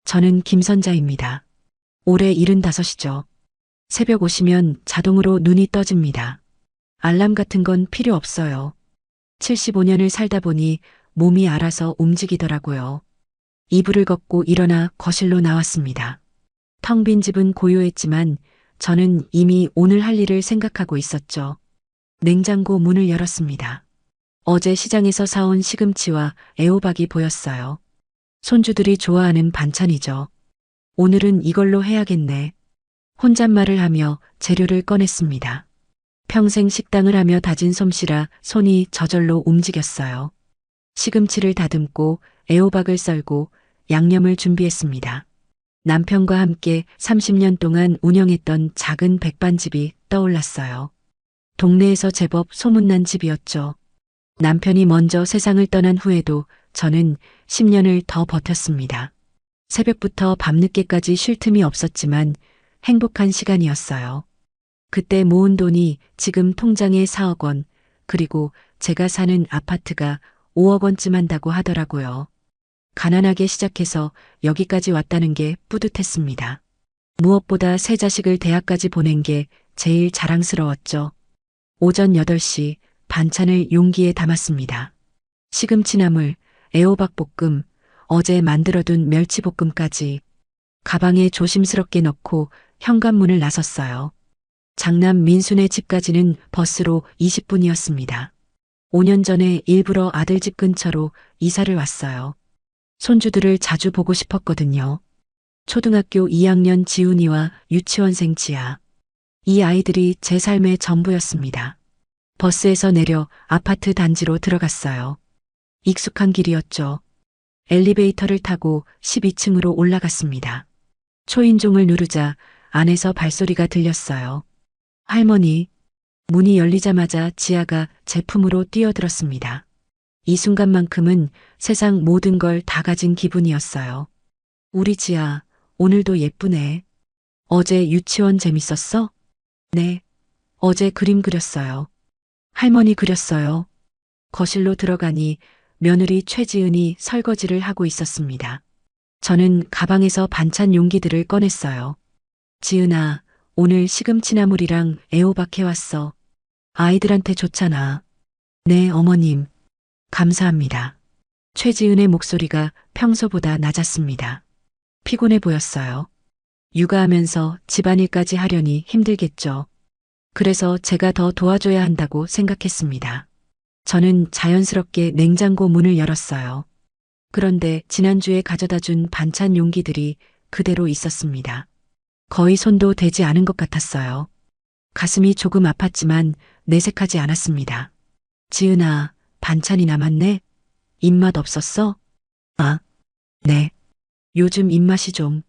저는 김선자입니다. 올해 75이죠. 새벽 오시면 자동으로 눈이 떠집니다. 알람 같은 건 필요 없어요. 75년을 살다 보니 몸이 알아서 움직이더라고요. 이불을 걷고 일어나 거실로 나왔습니다. 텅 빈 집은 고요했지만 저는 이미 오늘 할 일을 생각하고 있었죠. 냉장고 문을 열었습니다. 어제 시장에서 사온 시금치와 애호박이 보였어요. 손주들이 좋아하는 반찬이죠. 오늘은 이걸로 해야겠네. 혼잣말을 하며 재료를 꺼냈습니다. 평생 식당을 하며 다진 솜씨라 손이 저절로 움직였어요. 시금치를 다듬고 애호박을 썰고 양념을 준비했습니다. 남편과 함께 30년 동안 운영했던 작은 백반집이 떠올랐어요. 동네에서 제법 소문난 집이었죠. 남편이 먼저 세상을 떠난 후에도 저는 10년을 더 버텼습니다. 새벽부터 밤늦게까지 쉴 틈이 없었지만 행복한 시간이었어요. 그때 모은 돈이 지금 통장에 4억 원, 그리고 제가 사는 아파트가 5억 원쯤 한다고 하더라고요. 가난하게 시작해서 여기까지 왔다는 게 뿌듯했습니다. 무엇보다 세 자식을 대학까지 보낸 게 제일 자랑스러웠죠. 오전 8시 반찬을 용기에 담았습니다. 시금치나물, 애호박볶음, 어제 만들어둔 멸치볶음까지 가방에 조심스럽게 넣고 현관문을 나섰어요. 장남 민순의 집까지는 버스로 20분이었습니다. 5년 전에 일부러 아들 집 근처로 이사를 왔어요. 손주들을 자주 보고 싶었거든요. 초등학교 2학년 지훈이와 유치원생 지아. 이 아이들이 제 삶의 전부였습니다. 버스에서 내려 아파트 단지로 들어갔어요. 익숙한 길이었죠. 엘리베이터를 타고 12층으로 올라갔습니다. 초인종을 누르자 안에서 발소리가 들렸어요. 할머니. 문이 열리자마자 지아가 제 품으로 뛰어들었습니다. 이 순간만큼은 세상 모든 걸 다 가진 기분이었어요. 우리 지아, 오늘도 예쁘네. 어제 유치원 재밌었어? 네. 어제 그림 그렸어요. 할머니 그렸어요. 거실로 들어가니 며느리 최지은이 설거지를 하고 있었습니다. 저는 가방에서 반찬 용기들을 꺼냈어요. 지은아, 오늘 시금치나물이랑 애호박 해왔어. 아이들한테 좋잖아. 네, 어머님. 감사합니다. 최지은의 목소리가 평소보다 낮았습니다. 피곤해 보였어요. 육아하면서 집안일까지 하려니 힘들겠죠. 그래서 제가 더 도와줘야 한다고 생각했습니다. 저는 자연스럽게 냉장고 문을 열었어요. 그런데 지난주에 가져다 준 반찬 용기들이 그대로 있었습니다. 거의 손도 대지 않은 것 같았어요. 가슴이 조금 아팠지만 내색하지 않았습니다. 지은아, 반찬이 남았네? 입맛 없었어? 아, 네. 요즘 입맛이 좀.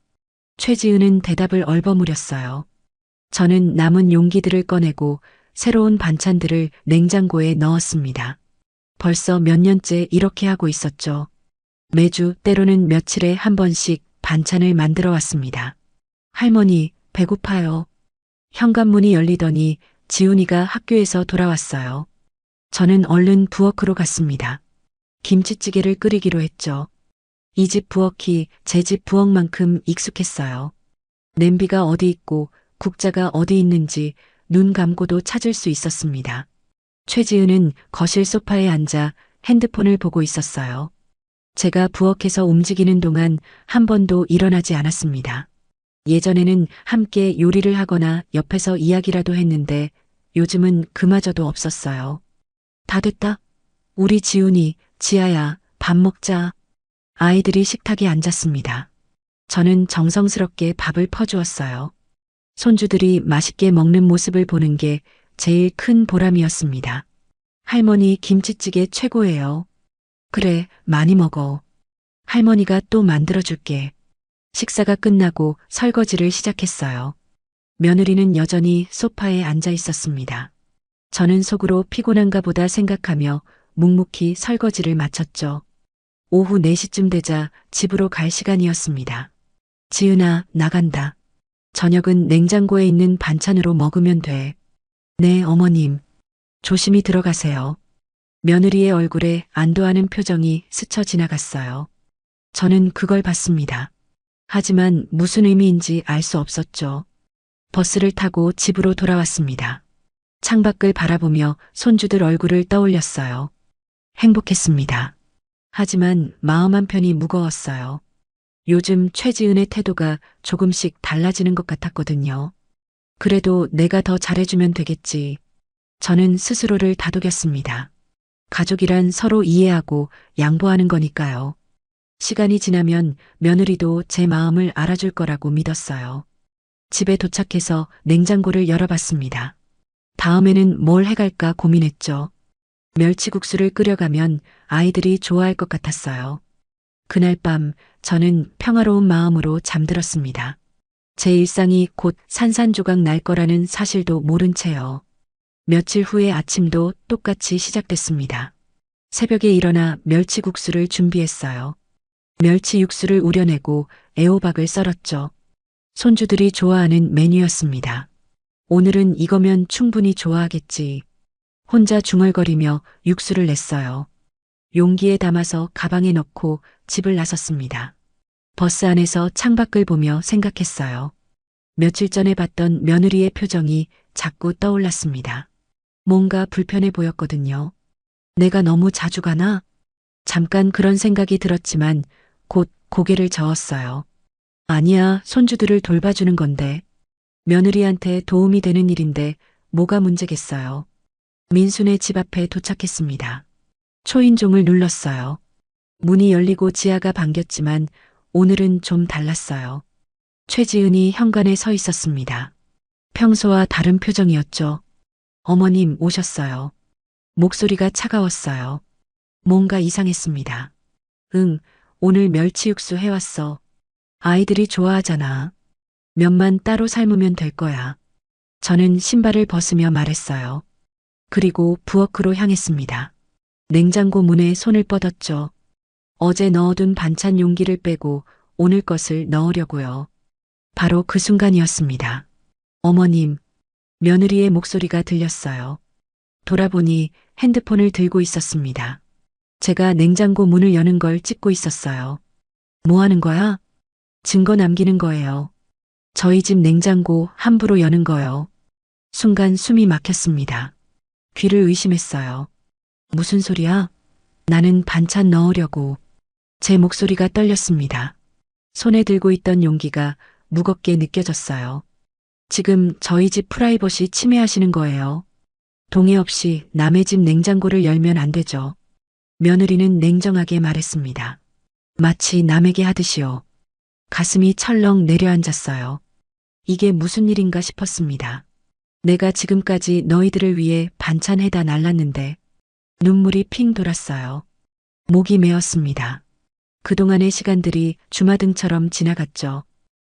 최지은은 대답을 얼버무렸어요. 저는 남은 용기들을 꺼내고 새로운 반찬들을 냉장고에 넣었습니다. 벌써 몇 년째 이렇게 하고 있었죠. 매주 때로는 며칠에 한 번씩 반찬을 만들어 왔습니다. 할머니, 배고파요. 현관문이 열리더니 지훈이가 학교에서 돌아왔어요. 저는 얼른 부엌으로 갔습니다. 김치찌개를 끓이기로 했죠. 이 집 부엌이 제 집 부엌만큼 익숙했어요. 냄비가 어디 있고 국자가 어디 있는지 눈 감고도 찾을 수 있었습니다. 최지은은 거실 소파에 앉아 핸드폰을 보고 있었어요. 제가 부엌에서 움직이는 동안 한 번도 일어나지 않았습니다. 예전에는 함께 요리를 하거나 옆에서 이야기라도 했는데 요즘은 그마저도 없었어요. 다 됐다. 우리 지훈이, 지아야, 밥 먹자. 아이들이 식탁에 앉았습니다. 저는 정성스럽게 밥을 퍼주었어요. 손주들이 맛있게 먹는 모습을 보는 게 제일 큰 보람이었습니다. 할머니 김치찌개 최고예요. 그래, 많이 먹어. 할머니가 또 만들어줄게. 식사가 끝나고 설거지를 시작했어요. 며느리는 여전히 소파에 앉아 있었습니다. 저는 속으로 피곤한가 보다 생각하며 묵묵히 설거지를 마쳤죠. 오후 4시쯤 되자 집으로 갈 시간이었습니다. 지은아, 나간다. 저녁은 냉장고에 있는 반찬으로 먹으면 돼. 네, 어머님. 조심히 들어가세요. 며느리의 얼굴에 안도하는 표정이 스쳐 지나갔어요. 저는 그걸 봤습니다. 하지만 무슨 의미인지 알 수 없었죠. 버스를 타고 집으로 돌아왔습니다. 창밖을 바라보며 손주들 얼굴을 떠올렸어요. 행복했습니다. 하지만 마음 한편이 무거웠어요. 요즘 최지은의 태도가 조금씩 달라지는 것 같았거든요. 그래도 내가 더 잘해주면 되겠지. 저는 스스로를 다독였습니다. 가족이란 서로 이해하고 양보하는 거니까요. 시간이 지나면 며느리도 제 마음을 알아줄 거라고 믿었어요. 집에 도착해서 냉장고를 열어봤습니다. 다음에는 뭘 해갈까 고민했죠. 멸치국수를 끓여가면 아이들이 좋아할 것 같았어요. 그날 밤 저는 평화로운 마음으로 잠들었습니다. 제 일상이 곧 산산조각 날 거라는 사실도 모른 채요. 며칠 후의 아침도 똑같이 시작됐습니다. 새벽에 일어나 멸치국수를 준비했어요. 멸치 육수를 우려내고 애호박을 썰었죠. 손주들이 좋아하는 메뉴였습니다. 오늘은 이거면 충분히 좋아하겠지. 혼자 중얼거리며 육수를 냈어요. 용기에 담아서 가방에 넣고 집을 나섰습니다. 버스 안에서 창밖을 보며 생각했어요. 며칠 전에 봤던 며느리의 표정이 자꾸 떠올랐습니다. 뭔가 불편해 보였거든요. 내가 너무 자주 가나? 잠깐 그런 생각이 들었지만 곧 고개를 저었어요. 아니야, 손주들을 돌봐주는 건데. 며느리한테 도움이 되는 일인데 뭐가 문제겠어요. 민수네 집 앞에 도착했습니다. 초인종을 눌렀어요. 문이 열리고 지아가 반겼지만 오늘은 좀 달랐어요. 최지은이 현관에 서 있었습니다. 평소와 다른 표정이었죠. 어머님 오셨어요. 목소리가 차가웠어요. 뭔가 이상했습니다. 응, 오늘 멸치 육수 해왔어. 아이들이 좋아하잖아. 면만 따로 삶으면 될 거야. 저는 신발을 벗으며 말했어요. 그리고 부엌으로 향했습니다. 냉장고 문에 손을 뻗었죠. 어제 넣어둔 반찬 용기를 빼고 오늘 것을 넣으려고요. 바로 그 순간이었습니다. 어머님, 며느리의 목소리가 들렸어요. 돌아보니 핸드폰을 들고 있었습니다. 제가 냉장고 문을 여는 걸 찍고 있었어요. 뭐 하는 거야? 증거 남기는 거예요. 저희 집 냉장고 함부로 여는 거요. 순간 숨이 막혔습니다. 귀를 의심했어요. 무슨 소리야? 나는 반찬 넣으려고. 제 목소리가 떨렸습니다. 손에 들고 있던 용기가 무겁게 느껴졌어요. 지금 저희 집 프라이버시 침해하시는 거예요. 동의 없이 남의 집 냉장고를 열면 안 되죠. 며느리는 냉정하게 말했습니다. 마치 남에게 하듯이요. 가슴이 철렁 내려앉았어요. 이게 무슨 일인가 싶었습니다. 내가 지금까지 너희들을 위해 반찬 해다 날랐는데 눈물이 핑 돌았어요. 목이 메었습니다. 그동안의 시간들이 주마등처럼 지나갔죠.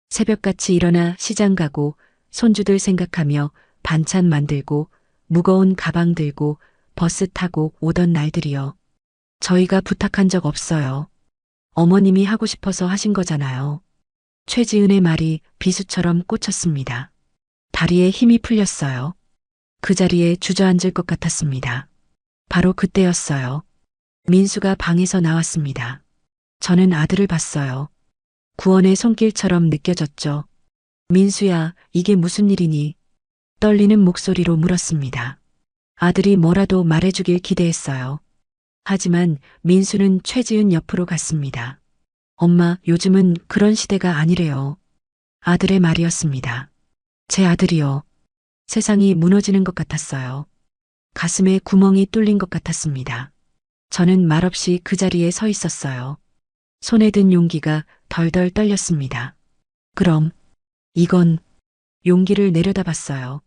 새벽같이 일어나 시장 가고 손주들 생각하며 반찬 만들고 무거운 가방 들고 버스 타고 오던 날들이요. 저희가 부탁한 적 없어요. 어머님이 하고 싶어서 하신 거잖아요. 최지은의 말이 비수처럼 꽂혔습니다. 다리에 힘이 풀렸어요. 그 자리에 주저앉을 것 같았습니다. 바로 그때였어요. 민수가 방에서 나왔습니다. 저는 아들을 봤어요. 구원의 손길처럼 느껴졌죠. 민수야, 이게 무슨 일이니? 떨리는 목소리로 물었습니다. 아들이 뭐라도 말해주길 기대했어요. 하지만 민수는 최지은 옆으로 갔습니다. 엄마, 요즘은 그런 시대가 아니래요. 아들의 말이었습니다. 제 아들이요. 세상이 무너지는 것 같았어요. 가슴에 구멍이 뚫린 것 같았습니다. 저는 말없이 그 자리에 서 있었어요. 손에 든 용기가 덜덜 떨렸습니다. 그럼 이건 용기를 내려다봤어요.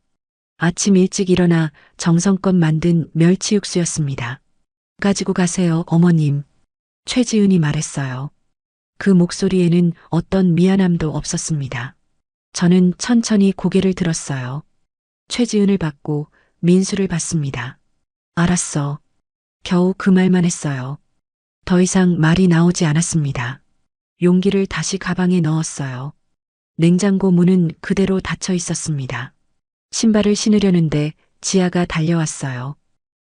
아침 일찍 일어나 정성껏 만든 멸치 육수였습니다. 가지고 가세요, 어머님. 최지은이 말했어요. 그 목소리에는 어떤 미안함도 없었습니다. 저는 천천히 고개를 들었어요. 최지은을 받고 민수를 봤습니다. 알았어. 겨우 그 말만 했어요. 더 이상 말이 나오지 않았습니다. 용기를 다시 가방에 넣었어요. 냉장고 문은 그대로 닫혀 있었습니다. 신발을 신으려는데 지아가 달려왔어요.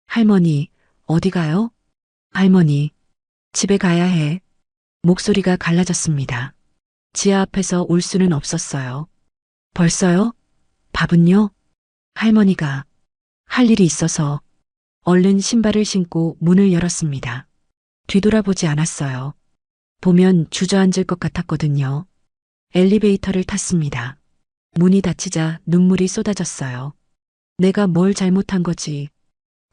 할머니, 어디 가요? 할머니, 집에 가야 해. 목소리가 갈라졌습니다. 지하 앞에서 울 수는 없었어요. 벌써요? 밥은요? 할머니가 할 일이 있어서 얼른 신발을 신고 문을 열었습니다. 뒤돌아보지 않았어요. 보면 주저앉을 것 같았거든요. 엘리베이터를 탔습니다. 문이 닫히자 눈물이 쏟아졌어요. 내가 뭘 잘못한 거지.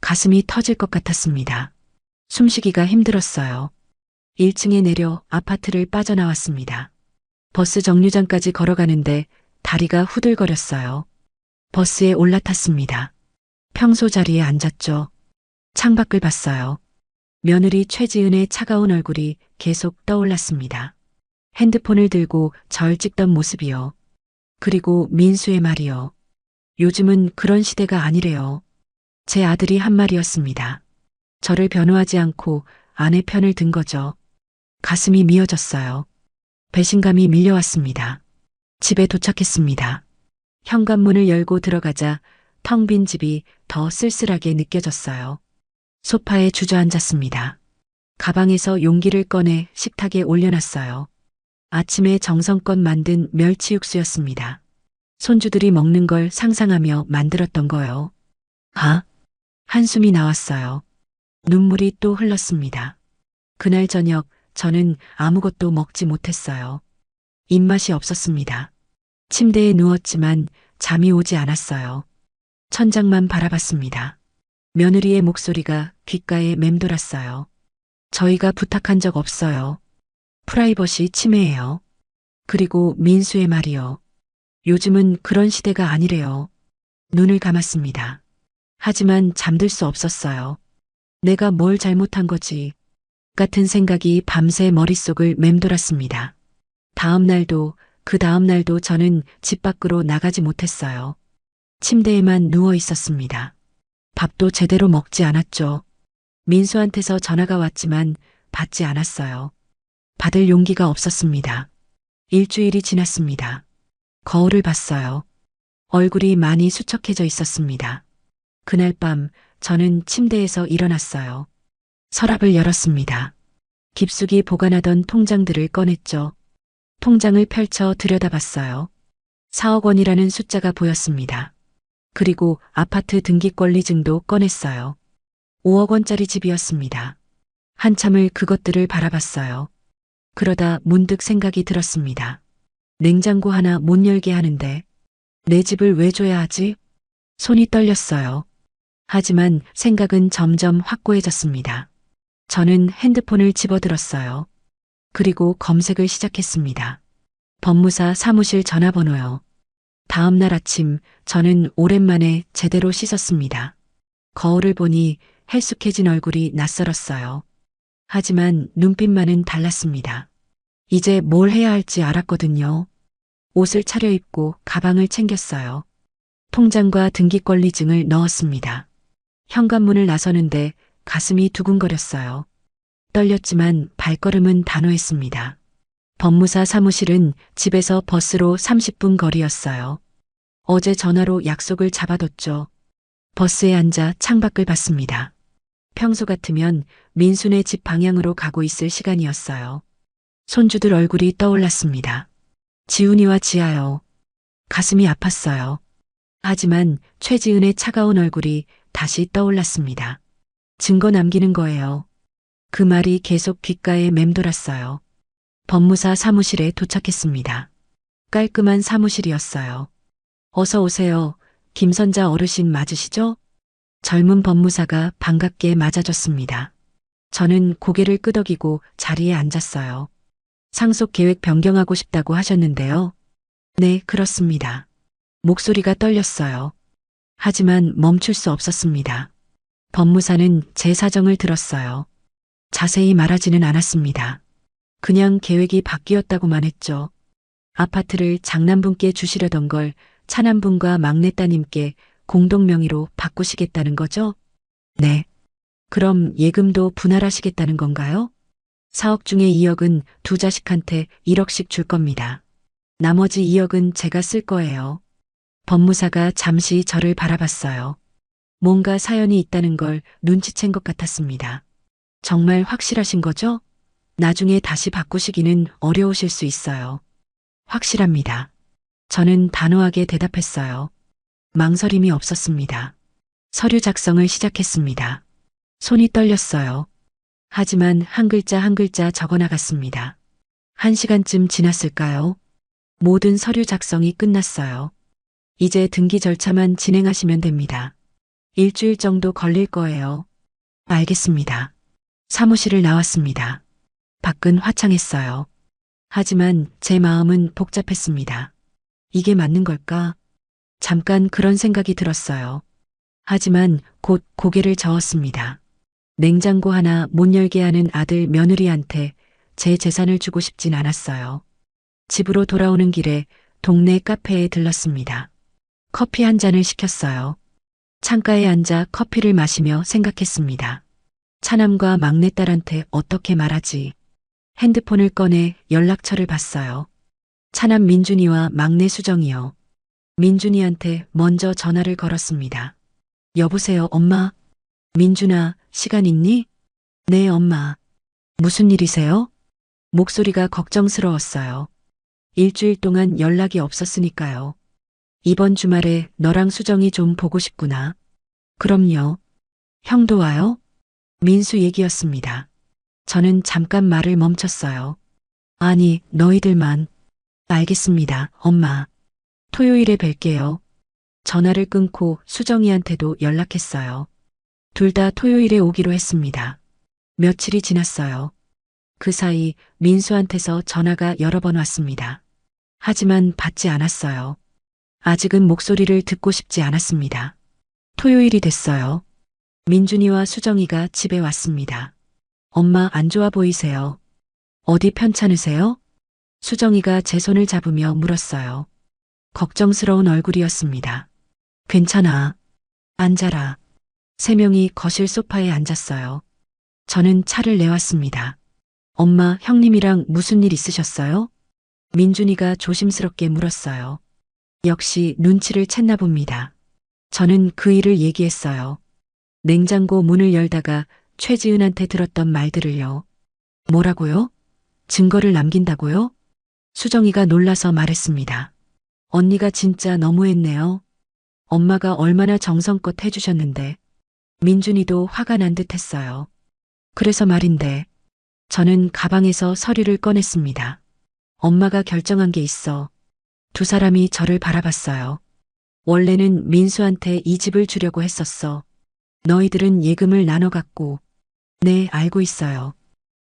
가슴이 터질 것 같았습니다. 숨쉬기가 힘들었어요. 1층에 내려 아파트를 빠져나왔습니다. 버스 정류장까지 걸어가는데 다리가 후들거렸어요. 버스에 올라탔습니다. 평소 자리에 앉았죠. 창밖을 봤어요. 며느리 최지은의 차가운 얼굴이 계속 떠올랐습니다. 핸드폰을 들고 절 찍던 모습이요. 그리고 민수의 말이요. 요즘은 그런 시대가 아니래요. 제 아들이 한 말이었습니다. 저를 변호하지 않고 아내 편을 든 거죠. 가슴이 미어졌어요. 배신감이 밀려왔습니다. 집에 도착했습니다. 현관문을 열고 들어가자 텅 빈 집이 더 쓸쓸하게 느껴졌어요. 소파에 주저앉았습니다. 가방에서 용기를 꺼내 식탁에 올려놨어요. 아침에 정성껏 만든 멸치 육수였습니다. 손주들이 먹는 걸 상상하며 만들었던 거요. 아, 한숨이 나왔어요. 눈물이 또 흘렀습니다. 그날 저녁 저는 아무것도 먹지 못했어요. 입맛이 없었습니다. 침대에 누웠지만 잠이 오지 않았어요. 천장만 바라봤습니다. 며느리의 목소리가 귓가에 맴돌았어요. 저희가 부탁한 적 없어요. 프라이버시 침해예요. 그리고 민수의 말이요. 요즘은 그런 시대가 아니래요. 눈을 감았습니다. 하지만 잠들 수 없었어요. 내가 뭘 잘못한 거지. 같은 생각이 밤새 머릿속을 맴돌았습니다. 다음 날도 그 다음 날도 저는 집 밖으로 나가지 못했어요. 침대에만 누워 있었습니다. 밥도 제대로 먹지 않았죠. 민수한테서 전화가 왔지만 받지 않았어요. 받을 용기가 없었습니다. 일주일이 지났습니다. 거울을 봤어요. 얼굴이 많이 수척해져 있었습니다. 그날 밤 저는 침대에서 일어났어요. 서랍을 열었습니다. 깊숙이 보관하던 통장들을 꺼냈죠. 통장을 펼쳐 들여다봤어요. 4억 원이라는 숫자가 보였습니다. 그리고 아파트 등기권리증도 꺼냈어요. 5억 원짜리 집이었습니다. 한참을 그것들을 바라봤어요. 그러다 문득 생각이 들었습니다. 냉장고 하나 못 열게 하는데 내 집을 왜 줘야 하지? 손이 떨렸어요. 하지만 생각은 점점 확고해졌습니다. 저는 핸드폰을 집어들었어요. 그리고 검색을 시작했습니다. 법무사 사무실 전화번호요. 다음 날 아침 저는 오랜만에 제대로 씻었습니다. 거울을 보니 헬쑥해진 얼굴이 낯설었어요. 하지만 눈빛만은 달랐습니다. 이제 뭘 해야 할지 알았거든요. 옷을 차려입고 가방을 챙겼어요. 통장과 등기권리증을 넣었습니다. 현관문을 나서는데 가슴이 두근거렸어요. 떨렸지만 발걸음은 단호했습니다. 법무사 사무실은 집에서 버스로 30분 거리였어요. 어제 전화로 약속을 잡아뒀죠. 버스에 앉아 창밖을 봤습니다. 평소 같으면 민수네 집 방향으로 가고 있을 시간이었어요. 손주들 얼굴이 떠올랐습니다. 지훈이와 지아요. 가슴이 아팠어요. 하지만 최지은의 차가운 얼굴이 다시 떠올랐습니다. 증거 남기는 거예요. 그 말이 계속 귓가에 맴돌았어요. 법무사 사무실에 도착했습니다. 깔끔한 사무실이었어요. 어서 오세요. 김선자 어르신 맞으시죠? 젊은 법무사가 반갑게 맞아줬습니다. 저는 고개를 끄덕이고 자리에 앉았어요. 상속 계획 변경하고 싶다고 하셨는데요. 네, 그렇습니다. 목소리가 떨렸어요. 하지만 멈출 수 없었습니다. 법무사는 제 사정을 들었어요. 자세히 말하지는 않았습니다. 그냥 계획이 바뀌었다고만 했죠. 아파트를 장남분께 주시려던 걸 차남분과 막내따님께 공동 명의로 바꾸시겠다는 거죠? 네. 그럼 예금도 분할하시겠다는 건가요? 4억 중에 2억은 두 자식한테 1억씩 줄 겁니다. 나머지 2억은 제가 쓸 거예요. 법무사가 잠시 저를 바라봤어요. 뭔가 사연이 있다는 걸 눈치챈 것 같았습니다. 정말 확실하신 거죠? 나중에 다시 바꾸시기는 어려우실 수 있어요. 확실합니다. 저는 단호하게 대답했어요. 망설임이 없었습니다. 서류 작성을 시작했습니다. 손이 떨렸어요. 하지만 한 글자 한 글자 적어 나갔습니다. 1시간쯤 지났을까요? 모든 서류 작성이 끝났어요. 이제 등기 절차만 진행하시면 됩니다. 일주일 정도 걸릴 거예요. 알겠습니다. 사무실을 나왔습니다. 밖은 화창했어요. 하지만 제 마음은 복잡했습니다. 이게 맞는 걸까? 잠깐 그런 생각이 들었어요. 하지만 곧 고개를 저었습니다. 냉장고 하나 못 열게 하는 아들 며느리한테 제 재산을 주고 싶진 않았어요. 집으로 돌아오는 길에 동네 카페에 들렀습니다. 커피 한 잔을 시켰어요. 창가에 앉아 커피를 마시며 생각했습니다. 차남과 막내딸한테 어떻게 말하지? 핸드폰을 꺼내 연락처를 봤어요. 차남 민준이와 막내 수정이요. 민준이한테 먼저 전화를 걸었습니다. 여보세요, 엄마? 민준아, 시간 있니? 네, 엄마. 무슨 일이세요? 목소리가 걱정스러웠어요. 일주일 동안 연락이 없었으니까요. 이번 주말에 너랑 수정이 좀 보고 싶구나. 그럼요. 형도 와요? 민수 얘기였습니다. 저는 잠깐 말을 멈췄어요. 아니, 너희들만. 알겠습니다, 엄마. 토요일에 뵐게요. 전화를 끊고 수정이한테도 연락했어요. 둘 다 토요일에 오기로 했습니다. 며칠이 지났어요. 그 사이 민수한테서 전화가 여러 번 왔습니다. 하지만 받지 않았어요. 아직은 목소리를 듣고 싶지 않았습니다. 토요일이 됐어요. 민준이와 수정이가 집에 왔습니다. 엄마 안 좋아 보이세요? 어디 편찮으세요? 수정이가 제 손을 잡으며 물었어요. 걱정스러운 얼굴이었습니다. 괜찮아. 앉아라. 세 명이 거실 소파에 앉았어요. 저는 차를 내왔습니다. 엄마, 형님이랑 무슨 일 있으셨어요? 민준이가 조심스럽게 물었어요. 역시 눈치를 챘나 봅니다. 저는 그 일을 얘기했어요. 냉장고 문을 열다가 최지은한테 들었던 말들을요. 뭐라고요? 증거를 남긴다고요? 수정이가 놀라서 말했습니다. 언니가 진짜 너무했네요. 엄마가 얼마나 정성껏 해주셨는데. 민준이도 화가 난 듯 했어요. 그래서 말인데, 저는 가방에서 서류를 꺼냈습니다. 엄마가 결정한 게 있어. 두 사람이 저를 바라봤어요. 원래는 민수한테 이 집을 주려고 했었어. 너희들은 예금을 나눠 갖고. 네, 알고 있어요.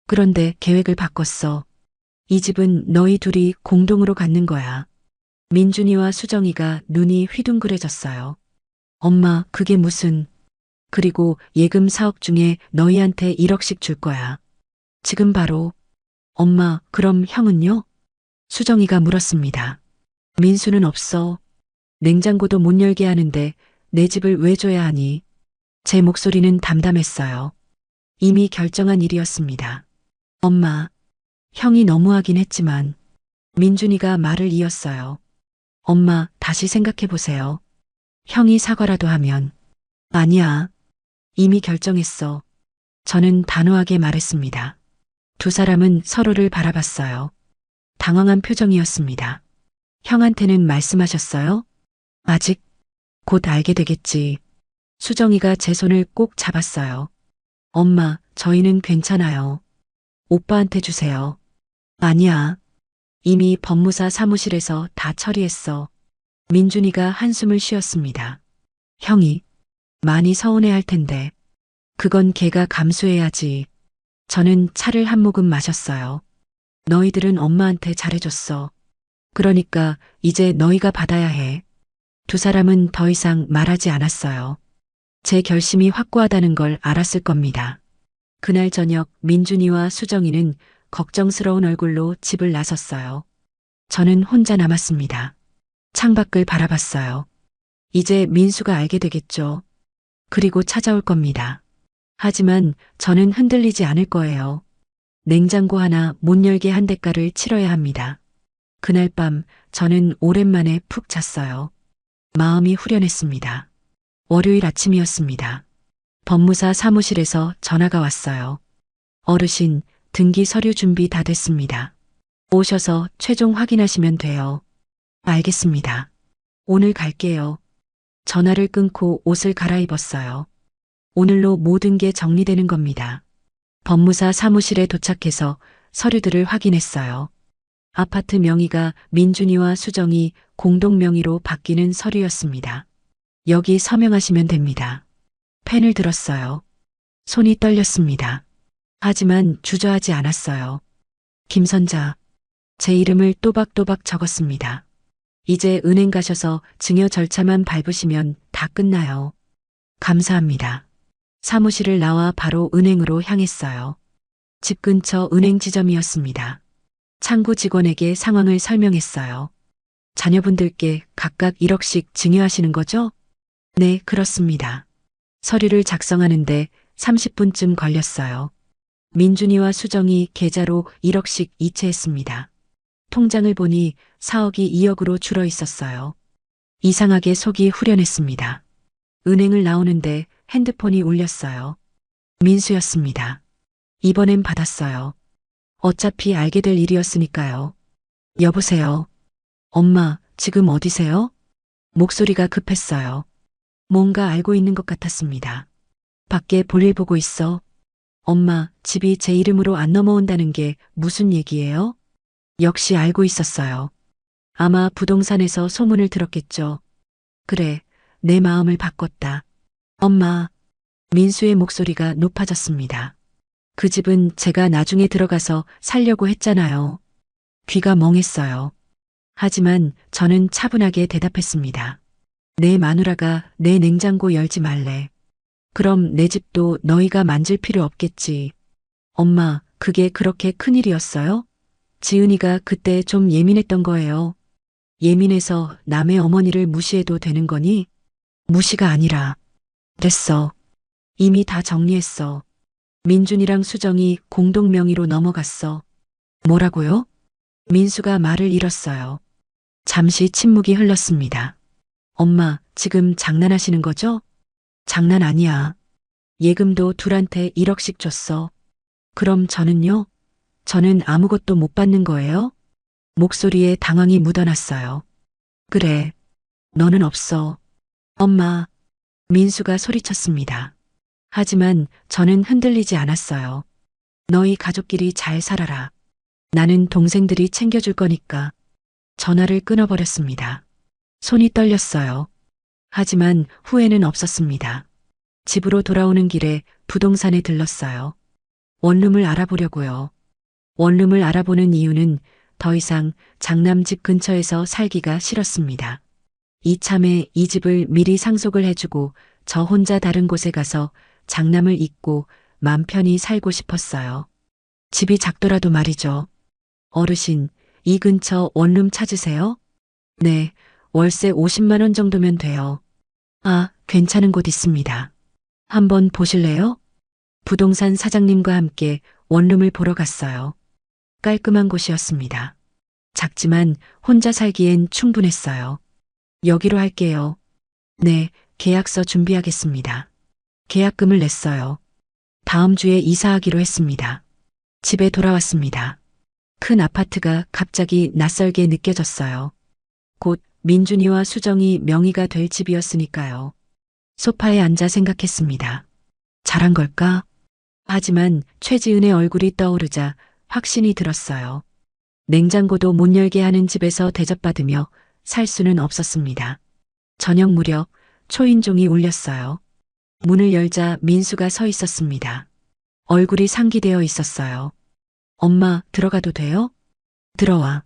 그런데 계획을 바꿨어. 이 집은 너희 둘이 공동으로 갖는 거야. 민준이와 수정이가 눈이 휘둥그레졌어요. 엄마, 그게 무슨... 그리고 예금 4억 중에 너희한테 1억씩 줄 거야. 지금 바로. 엄마, 그럼 형은요? 수정이가 물었습니다. 민수는 없어. 냉장고도 못 열게 하는데 내 집을 왜 줘야 하니? 제 목소리는 담담했어요. 이미 결정한 일이었습니다. 엄마, 형이 너무하긴 했지만. 민준이가 말을 이었어요. 엄마, 다시 생각해 보세요. 형이 사과라도 하면. 아니야. 이미 결정했어. 저는 단호하게 말했습니다. 두 사람은 서로를 바라봤어요. 당황한 표정이었습니다. 형한테는 말씀하셨어요? 아직? 곧 알게 되겠지. 수정이가 제 손을 꼭 잡았어요. 엄마, 저희는 괜찮아요. 오빠한테 주세요. 아니야. 이미 법무사 사무실에서 다 처리했어. 민준이가 한숨을 쉬었습니다. 형이 많이 서운해할 텐데. 그건 걔가 감수해야지. 저는 차를 한 모금 마셨어요. 너희들은 엄마한테 잘해줬어. 그러니까 이제 너희가 받아야 해. 두 사람은 더 이상 말하지 않았어요. 제 결심이 확고하다는 걸 알았을 겁니다. 그날 저녁 민준이와 수정이는 걱정스러운 얼굴로 집을 나섰어요. 저는 혼자 남았습니다. 창밖을 바라봤어요. 이제 민수가 알게 되겠죠. 그리고 찾아올 겁니다. 하지만 저는 흔들리지 않을 거예요. 냉장고 하나 못 열게 한 대가를 치러야 합니다. 그날 밤 저는 오랜만에 푹 잤어요. 마음이 후련했습니다. 월요일 아침이었습니다. 법무사 사무실에서 전화가 왔어요. 어르신, 등기 서류 준비 다 됐습니다. 오셔서 최종 확인하시면 돼요. 알겠습니다. 오늘 갈게요. 전화를 끊고 옷을 갈아입었어요. 오늘로 모든 게 정리되는 겁니다. 법무사 사무실에 도착해서 서류들을 확인했어요. 아파트 명의가 민준이와 수정이 공동 명의로 바뀌는 서류였습니다. 여기 서명하시면 됩니다. 펜을 들었어요. 손이 떨렸습니다. 하지만 주저하지 않았어요. 김선자. 제 이름을 또박또박 적었습니다. 이제 은행 가셔서 증여 절차만 밟으시면 다 끝나요. 감사합니다. 사무실을 나와 바로 은행으로 향했어요. 집 근처 은행 지점이었습니다. 창구 직원에게 상황을 설명했어요. 자녀분들께 각각 1억씩 증여하시는 거죠? 네, 그렇습니다. 서류를 작성하는데 30분쯤 걸렸어요. 민준이와 수정이 계좌로 1억씩 이체했습니다. 통장을 보니 4억이 2억으로 줄어 있었어요. 이상하게 속이 후련했습니다. 은행을 나오는데 핸드폰이 울렸어요. 민수였습니다. 이번엔 받았어요. 어차피 알게 될 일이었으니까요. 여보세요. 엄마, 지금 어디세요? 목소리가 급했어요. 뭔가 알고 있는 것 같았습니다. 밖에 볼일 보고 있어. 엄마, 집이 제 이름으로 안 넘어온다는 게 무슨 얘기예요? 역시 알고 있었어요. 아마 부동산에서 소문을 들었겠죠. 그래, 내 마음을 바꿨다. 엄마, 민수의 목소리가 높아졌습니다. 그 집은 제가 나중에 들어가서 살려고 했잖아요. 귀가 멍했어요. 하지만 저는 차분하게 대답했습니다. 내 마누라가 내 냉장고 열지 말래. 그럼 내 집도 너희가 만질 필요 없겠지. 엄마, 그게 그렇게 큰일이었어요? 지은이가 그때 좀 예민했던 거예요. 예민해서 남의 어머니를 무시해도 되는 거니? 무시가 아니라. 됐어. 이미 다 정리했어. 민준이랑 수정이 공동 명의로 넘어갔어. 뭐라고요? 민수가 말을 잃었어요. 잠시 침묵이 흘렀습니다. 엄마, 지금 장난하시는 거죠? 장난 아니야. 예금도 둘한테 1억씩 줬어. 그럼 저는요? 저는 아무것도 못 받는 거예요? 목소리에 당황이 묻어났어요. 그래. 너는 없어. 엄마. 민수가 소리쳤습니다. 하지만 저는 흔들리지 않았어요. 너희 가족끼리 잘 살아라. 나는 동생들이 챙겨줄 거니까. 전화를 끊어버렸습니다. 손이 떨렸어요. 하지만 후회는 없었습니다. 집으로 돌아오는 길에 부동산에 들렀어요. 원룸을 알아보려고요. 원룸을 알아보는 이유는 더 이상 장남집 근처에서 살기가 싫었습니다. 이참에 이 집을 미리 상속을 해주고 저 혼자 다른 곳에 가서 장남을 잊고 맘 편히 살고 싶었어요. 집이 작더라도 말이죠. 어르신, 이 근처 원룸 찾으세요? 네, 월세 50만 원 정도면 돼요. 아, 괜찮은 곳 있습니다. 한번 보실래요? 부동산 사장님과 함께 원룸을 보러 갔어요. 깔끔한 곳이었습니다. 작지만 혼자 살기엔 충분했어요. 여기로 할게요. 네, 계약서 준비하겠습니다. 계약금을 냈어요. 다음 주에 이사하기로 했습니다. 집에 돌아왔습니다. 큰 아파트가 갑자기 낯설게 느껴졌어요. 곧 민준이와 수정이 명의가 될 집이었으니까요. 소파에 앉아 생각했습니다. 잘한 걸까? 하지만 최지은의 얼굴이 떠오르자 확신이 들었어요. 냉장고도 못 열게 하는 집에서 대접받으며 살 수는 없었습니다. 저녁 무렵 초인종이 울렸어요. 문을 열자 민수가 서 있었습니다. 얼굴이 상기되어 있었어요. 엄마, 들어가도 돼요? 들어와.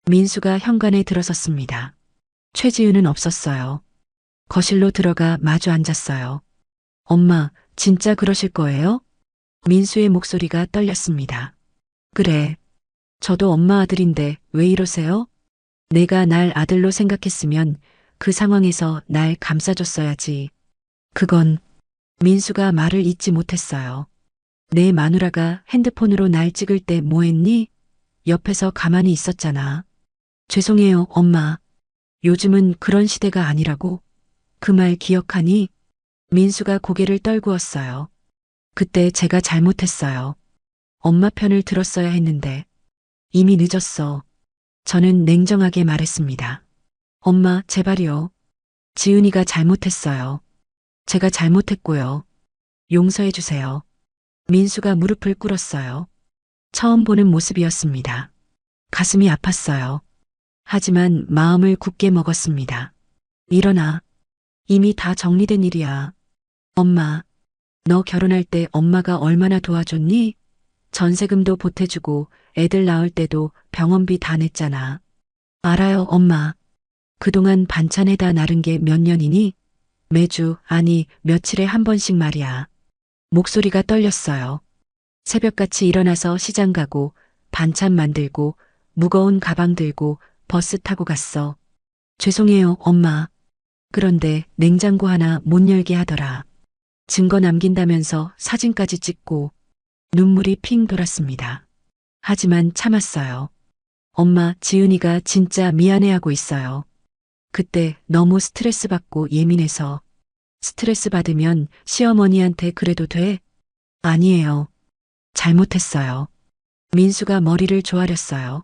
민수가 현관에 들어섰습니다. 최지은은 없었어요. 거실로 들어가 마주 앉았어요. 엄마, 진짜 그러실 거예요? 민수의 목소리가 떨렸습니다. 그래. 저도 엄마 아들인데 왜 이러세요? 내가 날 아들로 생각했으면 그 상황에서 날 감싸줬어야지. 그건 민수가 말을 잇지 못했어요. 내 마누라가 핸드폰으로 날 찍을 때 뭐 했니? 옆에서 가만히 있었잖아. 죄송해요, 엄마. 요즘은 그런 시대가 아니라고. 그 말 기억하니? 민수가 고개를 떨구었어요. 그때 제가 잘못했어요. 엄마 편을 들었어야 했는데. 이미 늦었어. 저는 냉정하게 말했습니다. 엄마, 제발요. 지은이가 잘못했어요. 제가 잘못했고요. 용서해 주세요. 민수가 무릎을 꿇었어요. 처음 보는 모습이었습니다. 가슴이 아팠어요. 하지만 마음을 굳게 먹었습니다. 일어나. 이미 다 정리된 일이야. 엄마, 너 결혼할 때 엄마가 얼마나 도와줬니? 전세금도 보태주고 애들 낳을 때도 병원비 다 냈잖아. 알아요, 엄마. 그동안 반찬에다 나른 게 몇 년이니? 매주, 아니, 며칠에 한 번씩 말이야. 목소리가 떨렸어요. 새벽같이 일어나서 시장 가고, 반찬 만들고, 무거운 가방 들고, 버스 타고 갔어. 죄송해요, 엄마. 그런데 냉장고 하나 못 열게 하더라. 증거 남긴다면서 사진까지 찍고, 눈물이 핑 돌았습니다. 하지만 참았어요. 엄마, 지은이가 진짜 미안해하고 있어요. 그때 너무 스트레스 받고 예민해서. 스트레스 받으면 시어머니한테 그래도 돼? 아니에요. 잘못했어요. 민수가 머리를 조아렸어요.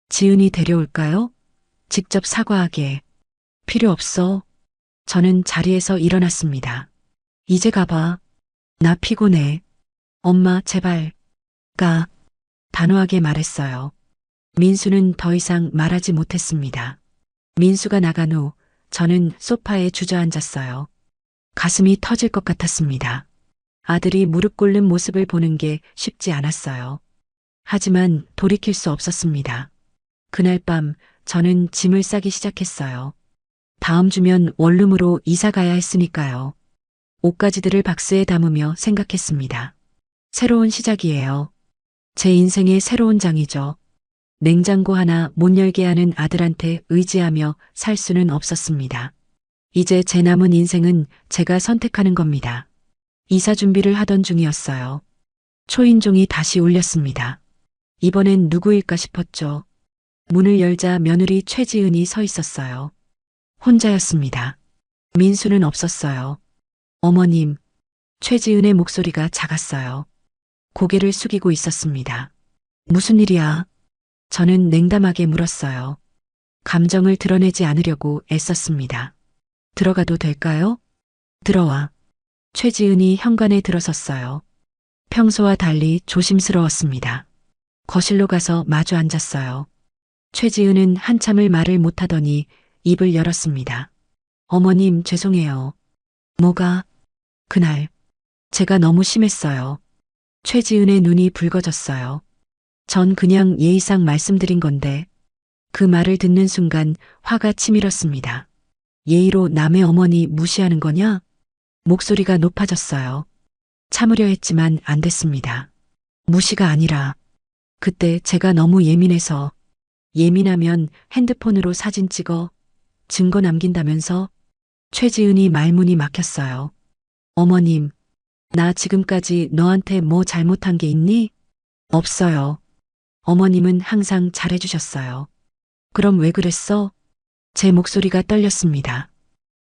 지은이 데려올까요? 직접 사과하게. 필요 없어. 저는 자리에서 일어났습니다. 이제 가봐. 나 피곤해. 엄마, 제발. 가. 단호하게 말했어요. 민수는 더 이상 말하지 못했습니다. 민수가 나간 후 저는 소파에 주저앉았어요. 가슴이 터질 것 같았습니다. 아들이 무릎 꿇는 모습을 보는 게 쉽지 않았어요. 하지만 돌이킬 수 없었습니다. 그날 밤 저는 짐을 싸기 시작했어요. 다음 주면 원룸으로 이사 가야 했으니까요. 옷가지들을 박스에 담으며 생각했습니다. 새로운 시작이에요. 제 인생의 새로운 장이죠. 냉장고 하나 못 열게 하는 아들한테 의지하며 살 수는 없었습니다. 이제 제 남은 인생은 제가 선택하는 겁니다. 이사 준비를 하던 중이었어요. 초인종이 다시 울렸습니다. 이번엔 누구일까 싶었죠. 문을 열자 며느리 최지은이 서 있었어요. 혼자였습니다. 민수는 없었어요. 어머님, 최지은의 목소리가 작았어요. 고개를 숙이고 있었습니다. 무슨 일이야? 저는 냉담하게 물었어요. 감정을 드러내지 않으려고 애썼습니다. 들어가도 될까요? 들어와. 최지은이 현관에 들어섰어요. 평소와 달리 조심스러웠습니다. 거실로 가서 마주 앉았어요. 최지은은 한참을 말을 못하더니 입을 열었습니다. 어머님, 죄송해요. 뭐가? 그날 제가 너무 심했어요. 최지은의 눈이 붉어졌어요. 전 그냥 예의상 말씀드린 건데 그 말을 듣는 순간 화가 치밀었습니다. 예의로 남의 어머니 무시하는 거냐? 목소리가 높아졌어요. 참으려 했지만 안 됐습니다. 무시가 아니라 그때 제가 너무 예민해서 예민하면 핸드폰으로 사진 찍어 증거 남긴다면서 최지은이 말문이 막혔어요. 어머님, 나 지금까지 너한테 뭐 잘못한 게 있니? 없어요. 어머님은 항상 잘해주셨어요. 그럼 왜 그랬어? 제 목소리가 떨렸습니다.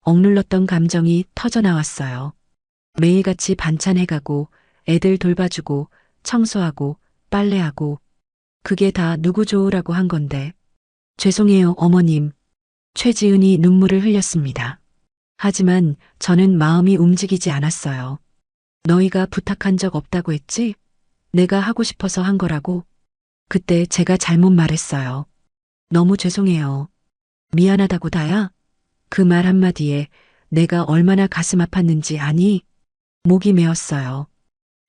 억눌렀던 감정이 터져나왔어요. 매일같이 반찬해가고 애들 돌봐주고 청소하고 빨래하고 그게 다 누구 좋으라고 한 건데. 죄송해요, 어머님. 최지은이 눈물을 흘렸습니다. 하지만 저는 마음이 움직이지 않았어요. 너희가 부탁한 적 없다고 했지? 내가 하고 싶어서 한 거라고. 그때 제가 잘못 말했어요. 너무 죄송해요. 미안하다고 다야? 그 말 한마디에 내가 얼마나 가슴 아팠는지 아니? 목이 메었어요.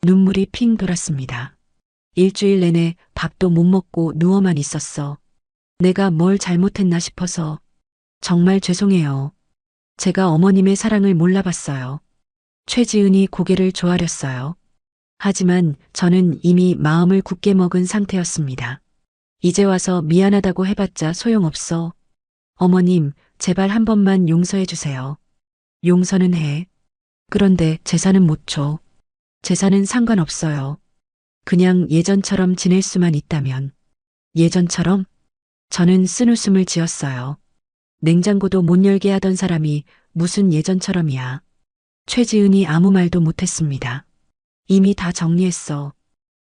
눈물이 핑 돌았습니다. 일주일 내내 밥도 못 먹고 누워만 있었어. 내가 뭘 잘못했나 싶어서. 정말 죄송해요. 제가 어머님의 사랑을 몰라봤어요. 최지은이 고개를 조아렸어요. 하지만 저는 이미 마음을 굳게 먹은 상태였습니다. 이제 와서 미안하다고 해봤자 소용없어. 어머님, 제발 한 번만 용서해 주세요. 용서는 해. 그런데 제사는 못 줘. 제사는 상관없어요. 그냥 예전처럼 지낼 수만 있다면. 예전처럼? 저는 쓴웃음을 지었어요. 냉장고도 못 열게 하던 사람이 무슨 예전처럼이야. 최지은이 아무 말도 못했습니다. 이미 다 정리했어.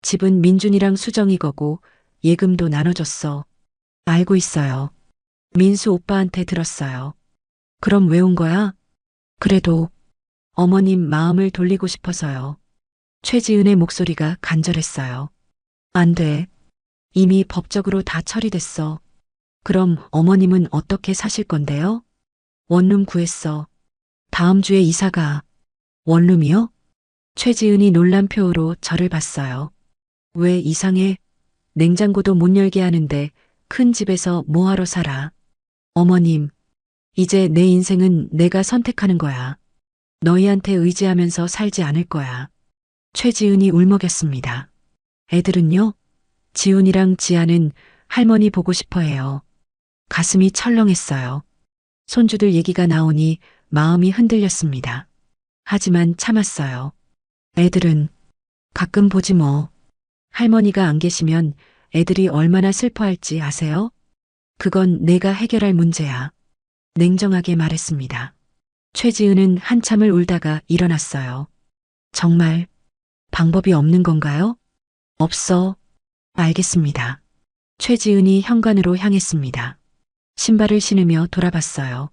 집은 민준이랑 수정이 거고 예금도 나눠줬어. 알고 있어요. 민수 오빠한테 들었어요. 그럼 왜 온 거야? 그래도 어머님 마음을 돌리고 싶어서요. 최지은의 목소리가 간절했어요. 안 돼. 이미 법적으로 다 처리됐어. 그럼 어머님은 어떻게 사실 건데요? 원룸 구했어. 다음 주에 이사가. 원룸이요? 최지은이 놀란 표로 저를 봤어요. 왜 이상해? 냉장고도 못 열게 하는데 큰 집에서 뭐하러 살아? 어머님, 이제 내 인생은 내가 선택하는 거야. 너희한테 의지하면서 살지 않을 거야. 최지은이 울먹였습니다. 애들은요? 지훈이랑 지아는 할머니 보고 싶어 해요. 가슴이 철렁했어요. 손주들 얘기가 나오니 마음이 흔들렸습니다. 하지만 참았어요. 애들은 가끔 보지 뭐. 할머니가 안 계시면 애들이 얼마나 슬퍼할지 아세요? 그건 내가 해결할 문제야. 냉정하게 말했습니다. 최지은은 한참을 울다가 일어났어요. 정말 방법이 없는 건가요? 없어. 알겠습니다. 최지은이 현관으로 향했습니다. 신발을 신으며 돌아봤어요.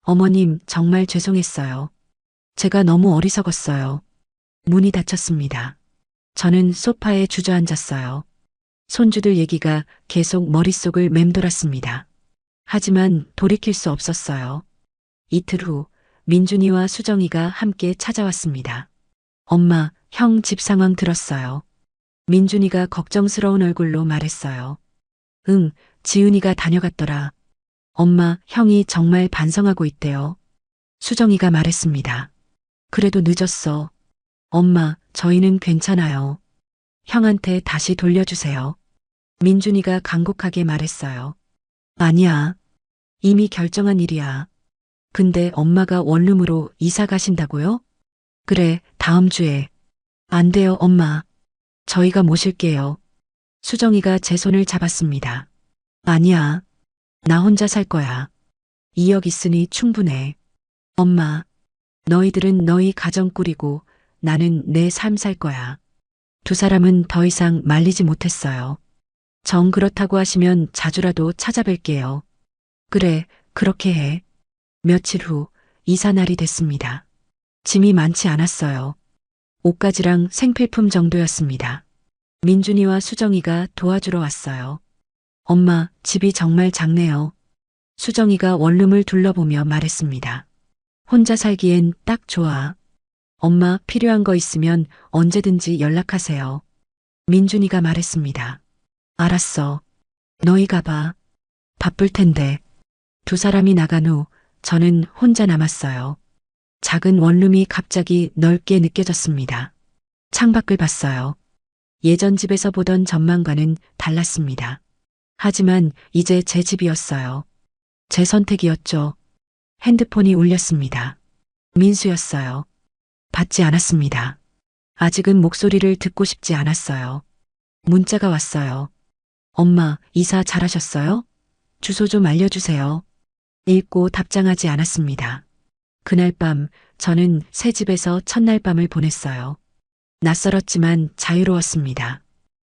어머님, 정말 죄송했어요. 제가 너무 어리석었어요. 문이 닫혔습니다. 저는 소파에 주저앉았어요. 손주들 얘기가 계속 머릿속을 맴돌았습니다. 하지만 돌이킬 수 없었어요. 이틀 후 민준이와 수정이가 함께 찾아왔습니다. 엄마, 형 집 상황 들었어요. 민준이가 걱정스러운 얼굴로 말했어요. 응, 지은이가 다녀갔더라. 엄마, 형이 정말 반성하고 있대요. 수정이가 말했습니다. 그래도 늦었어. 엄마, 저희는 괜찮아요. 형한테 다시 돌려주세요. 민준이가 간곡하게 말했어요. 아니야. 이미 결정한 일이야. 근데 엄마가 원룸으로 이사 가신다고요? 그래, 다음 주에. 안 돼요, 엄마. 저희가 모실게요. 수정이가 제 손을 잡았습니다. 아니야. 나 혼자 살 거야. 2억 있으니 충분해. 엄마, 너희들은 너희 가정 꾸리고 나는 내 삶 살 거야. 두 사람은 더 이상 말리지 못했어요. 정 그렇다고 하시면 자주라도 찾아뵐게요. 그래, 그렇게 해. 며칠 후 이사 날이 됐습니다. 짐이 많지 않았어요. 옷가지랑 생필품 정도였습니다. 민준이와 수정이가 도와주러 왔어요. 엄마, 집이 정말 작네요. 수정이가 원룸을 둘러보며 말했습니다. 혼자 살기엔 딱 좋아. 엄마, 필요한 거 있으면 언제든지 연락하세요. 민준이가 말했습니다. 알았어. 너희 가봐. 바쁠 텐데. 두 사람이 나간 후 저는 혼자 남았어요. 작은 원룸이 갑자기 넓게 느껴졌습니다. 창밖을 봤어요. 예전 집에서 보던 전망과는 달랐습니다. 하지만 이제 제 집이었어요. 제 선택이었죠. 핸드폰이 울렸습니다. 민수였어요. 받지 않았습니다. 아직은 목소리를 듣고 싶지 않았어요. 문자가 왔어요. 엄마, 이사 잘하셨어요? 주소 좀 알려주세요. 읽고 답장하지 않았습니다. 그날 밤 저는 새 집에서 첫날 밤을 보냈어요. 낯설었지만 자유로웠습니다.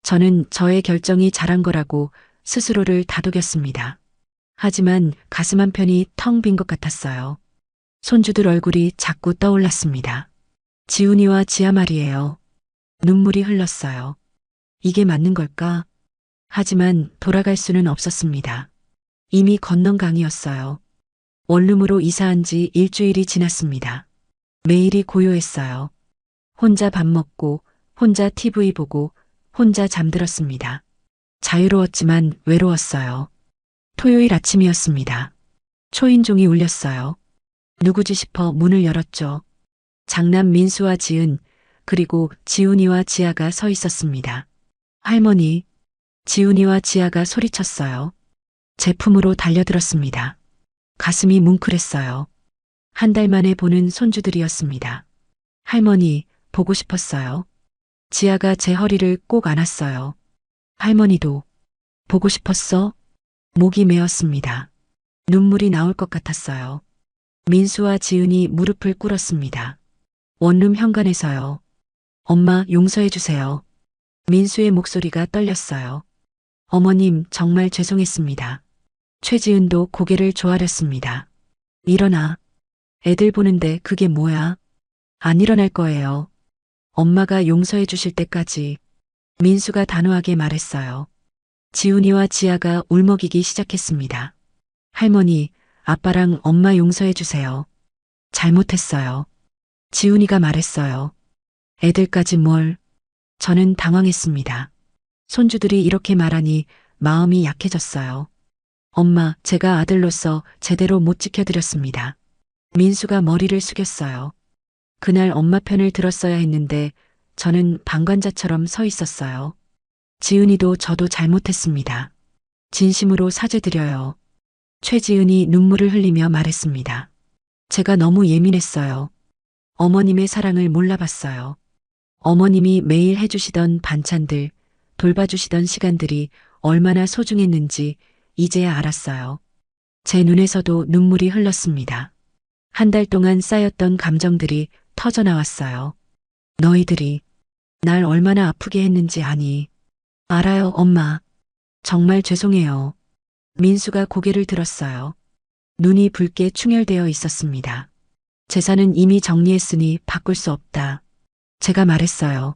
저는 저의 결정이 잘한 거라고 스스로를 다독였습니다. 하지만 가슴 한편이 텅 빈 것 같았어요. 손주들 얼굴이 자꾸 떠올랐습니다. 지훈이와 지아 말이에요. 눈물이 흘렀어요. 이게 맞는 걸까? 하지만 돌아갈 수는 없었습니다. 이미 건넌 강이었어요. 원룸으로 이사한 지 일주일이 지났습니다. 매일이 고요했어요. 혼자 밥 먹고, 혼자 TV 보고, 혼자 잠들었습니다. 자유로웠지만 외로웠어요. 토요일 아침이었습니다. 초인종이 울렸어요. 누구지 싶어 문을 열었죠. 장남 민수와 지은, 그리고 지훈이와 지아가 서 있었습니다. 할머니, 지훈이와 지아가 소리쳤어요. 제 품으로 달려들었습니다. 가슴이 뭉클했어요. 한 달 만에 보는 손주들이었습니다. 할머니, 보고 싶었어요. 지아가 제 허리를 꼭 안았어요. 할머니도 보고 싶었어? 목이 메었습니다. 눈물이 나올 것 같았어요. 민수와 지은이 무릎을 꿇었습니다. 원룸 현관에서요. 엄마, 용서해 주세요. 민수의 목소리가 떨렸어요. 어머님, 정말 죄송했습니다. 최지은도 고개를 조아렸습니다. 일어나. 애들 보는데 그게 뭐야? 안 일어날 거예요. 엄마가 용서해 주실 때까지. 민수가 단호하게 말했어요. 지훈이와 지아가 울먹이기 시작했습니다. 할머니, 아빠랑 엄마 용서해 주세요. 잘못했어요. 지훈이가 말했어요. 애들까지 뭘. 저는 당황했습니다. 손주들이 이렇게 말하니 마음이 약해졌어요. 엄마, 제가 아들로서 제대로 못 지켜드렸습니다. 민수가 머리를 숙였어요. 그날 엄마 편을 들었어야 했는데 저는 방관자처럼 서 있었어요. 지은이도 저도 잘못했습니다. 진심으로 사죄드려요. 최지은이 눈물을 흘리며 말했습니다. 제가 너무 예민했어요. 어머님의 사랑을 몰라봤어요. 어머님이 매일 해주시던 반찬들, 돌봐주시던 시간들이 얼마나 소중했는지 이제야 알았어요. 제 눈에서도 눈물이 흘렀습니다. 한 달 동안 쌓였던 감정들이 터져나왔어요. 너희들이 날 얼마나 아프게 했는지 아니. 알아요, 엄마. 정말 죄송해요. 민수가 고개를 들었어요. 눈이 붉게 충혈되어 있었습니다. 재산은 이미 정리했으니 바꿀 수 없다. 제가 말했어요.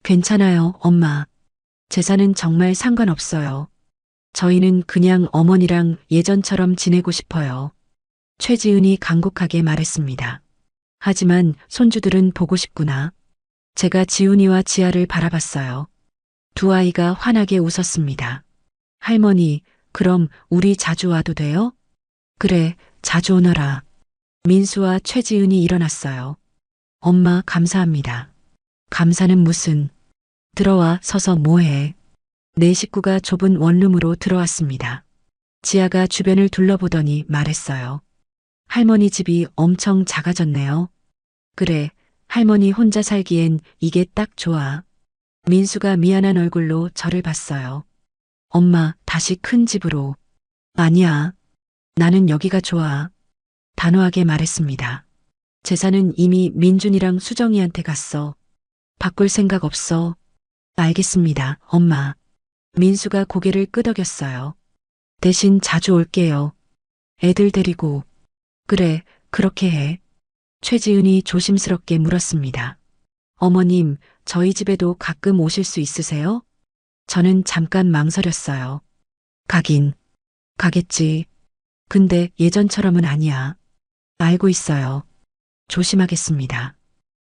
괜찮아요, 엄마. 재산은 정말 상관없어요. 저희는 그냥 어머니랑 예전처럼 지내고 싶어요. 최지은이 간곡하게 말했습니다. 하지만 손주들은 보고 싶구나. 제가 지훈이와 지아를 바라봤어요. 두 아이가 환하게 웃었습니다. 할머니, 그럼 우리 자주 와도 돼요? 그래, 자주 오너라. 민수와 최지은이 일어났어요. 엄마, 감사합니다. 감사는 무슨. 들어와 서서 뭐해. 네 식구가 좁은 원룸으로 들어왔습니다. 지아가 주변을 둘러보더니 말했어요. 할머니 집이 엄청 작아졌네요. 그래, 할머니 혼자 살기엔 이게 딱 좋아. 민수가 미안한 얼굴로 저를 봤어요. 엄마, 다시 큰 집으로. 아니야. 나는 여기가 좋아. 단호하게 말했습니다. 재산은 이미 민준이랑 수정이한테 갔어. 바꿀 생각 없어. 알겠습니다, 엄마. 민수가 고개를 끄덕였어요. 대신 자주 올게요. 애들 데리고. 그래, 그렇게 해. 최지은이 조심스럽게 물었습니다. 어머님, 저희 집에도 가끔 오실 수 있으세요? 저는 잠깐 망설였어요. 가긴. 가겠지. 근데 예전처럼은 아니야. 알고 있어요. 조심하겠습니다.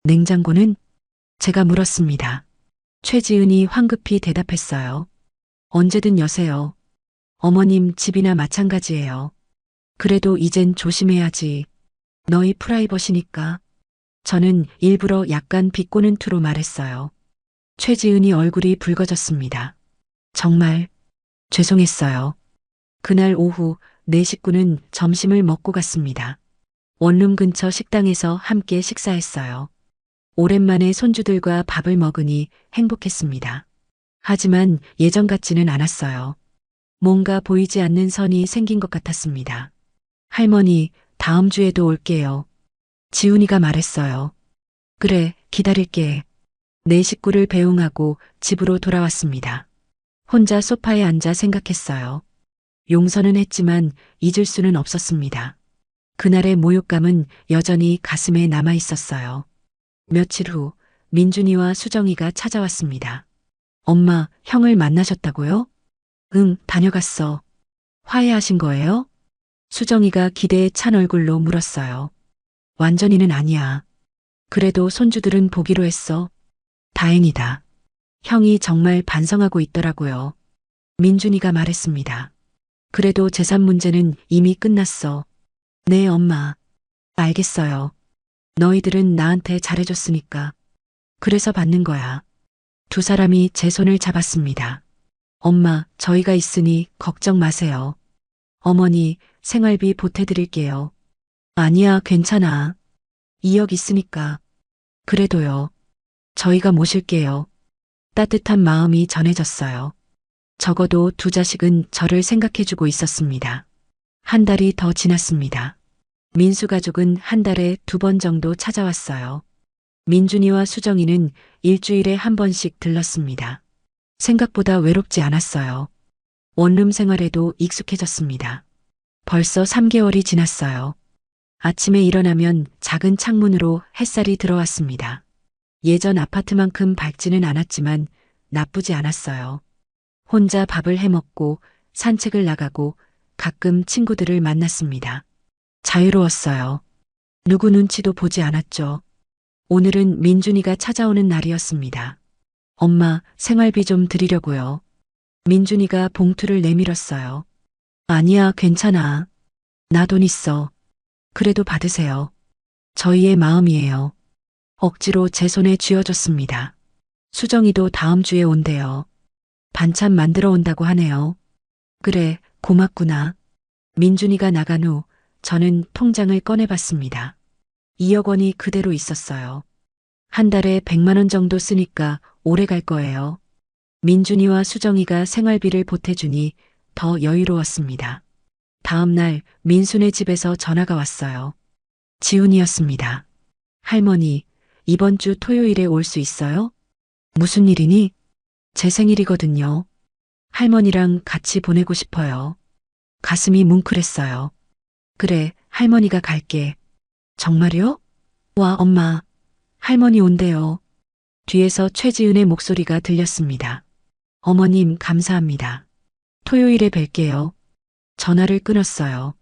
냉장고는? 제가 물었습니다. 최지은이 황급히 대답했어요. 언제든 여세요. 어머님 집이나 마찬가지예요. 그래도 이젠 조심해야지. 너희 프라이버시니까. 저는 일부러 약간 비꼬는 투로 말했어요. 최지은이 얼굴이 붉어졌습니다. 정말 죄송했어요. 그날 오후 네 식구는 점심을 먹고 갔습니다. 원룸 근처 식당에서 함께 식사했어요. 오랜만에 손주들과 밥을 먹으니 행복했습니다. 하지만 예전 같지는 않았어요. 뭔가 보이지 않는 선이 생긴 것 같았습니다. 할머니, 다음 주에도 올게요. 지훈이가 말했어요. 그래, 기다릴게. 네 식구를 배웅하고 집으로 돌아왔습니다. 혼자 소파에 앉아 생각했어요. 용서는 했지만 잊을 수는 없었습니다. 그날의 모욕감은 여전히 가슴에 남아 있었어요. 며칠 후 민준이와 수정이가 찾아왔습니다. 엄마, 형을 만나셨다고요? 응, 다녀갔어. 화해하신 거예요? 수정이가 기대에 찬 얼굴로 물었어요. 완전히는 아니야. 그래도 손주들은 보기로 했어. 다행이다. 형이 정말 반성하고 있더라고요. 민준이가 말했습니다. 그래도 재산 문제는 이미 끝났어. 네, 엄마. 알겠어요. 너희들은 나한테 잘해줬으니까. 그래서 받는 거야. 두 사람이 제 손을 잡았습니다. 엄마, 저희가 있으니 걱정 마세요. 어머니, 생활비 보태드릴게요. 아니야, 괜찮아. 2억 있으니까. 그래도요. 저희가 모실게요. 따뜻한 마음이 전해졌어요. 적어도 두 자식은 저를 생각해주고 있었습니다. 한 달이 더 지났습니다. 민수 가족은 한 달에 2번 정도 찾아왔어요. 민준이와 수정이는 일주일에 한 번씩 들렀습니다. 생각보다 외롭지 않았어요. 원룸 생활에도 익숙해졌습니다. 벌써 3개월이 지났어요. 아침에 일어나면 작은 창문으로 햇살이 들어왔습니다. 예전 아파트만큼 밝지는 않았지만 나쁘지 않았어요. 혼자 밥을 해 먹고 산책을 나가고 가끔 친구들을 만났습니다. 자유로웠어요. 누구 눈치도 보지 않았죠. 오늘은 민준이가 찾아오는 날이었습니다. 엄마, 생활비 좀 드리려고요. 민준이가 봉투를 내밀었어요. 아니야, 괜찮아. 나 돈 있어. 그래도 받으세요. 저희의 마음이에요. 억지로 제 손에 쥐어줬습니다. 수정이도 다음 주에 온대요. 반찬 만들어 온다고 하네요. 그래, 고맙구나. 민준이가 나간 후 저는 통장을 꺼내봤습니다. 2억 원이 그대로 있었어요. 한 달에 100만 원 정도 쓰니까 오래 갈 거예요. 민준이와 수정이가 생활비를 보태주니 더 여유로웠습니다. 다음 날 민수네 집에서 전화가 왔어요. 지훈이었습니다. 할머니, 이번 주 토요일에 올 수 있어요? 무슨 일이니? 제 생일이거든요. 할머니랑 같이 보내고 싶어요. 가슴이 뭉클했어요. 그래, 할머니가 갈게. 정말요? 와, 엄마. 할머니 온대요. 뒤에서 최지은의 목소리가 들렸습니다. 어머님, 감사합니다. 토요일에 뵐게요. 전화를 끊었어요.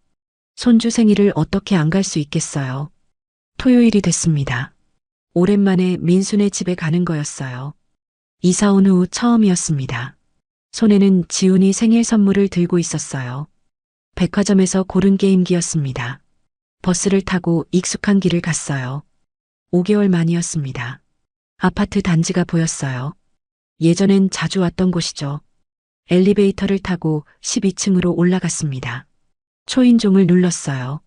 손주 생일을 어떻게 안 갈 수 있겠어요. 토요일이 됐습니다. 오랜만에 민수네 집에 가는 거였어요. 이사 온 후 처음이었습니다. 손에는 지훈이 생일 선물을 들고 있었어요. 백화점에서 고른 게임기였습니다. 버스를 타고 익숙한 길을 갔어요. 5개월 만이었습니다. 아파트 단지가 보였어요. 예전엔 자주 왔던 곳이죠. 엘리베이터를 타고 12층으로 올라갔습니다. 초인종을 눌렀어요.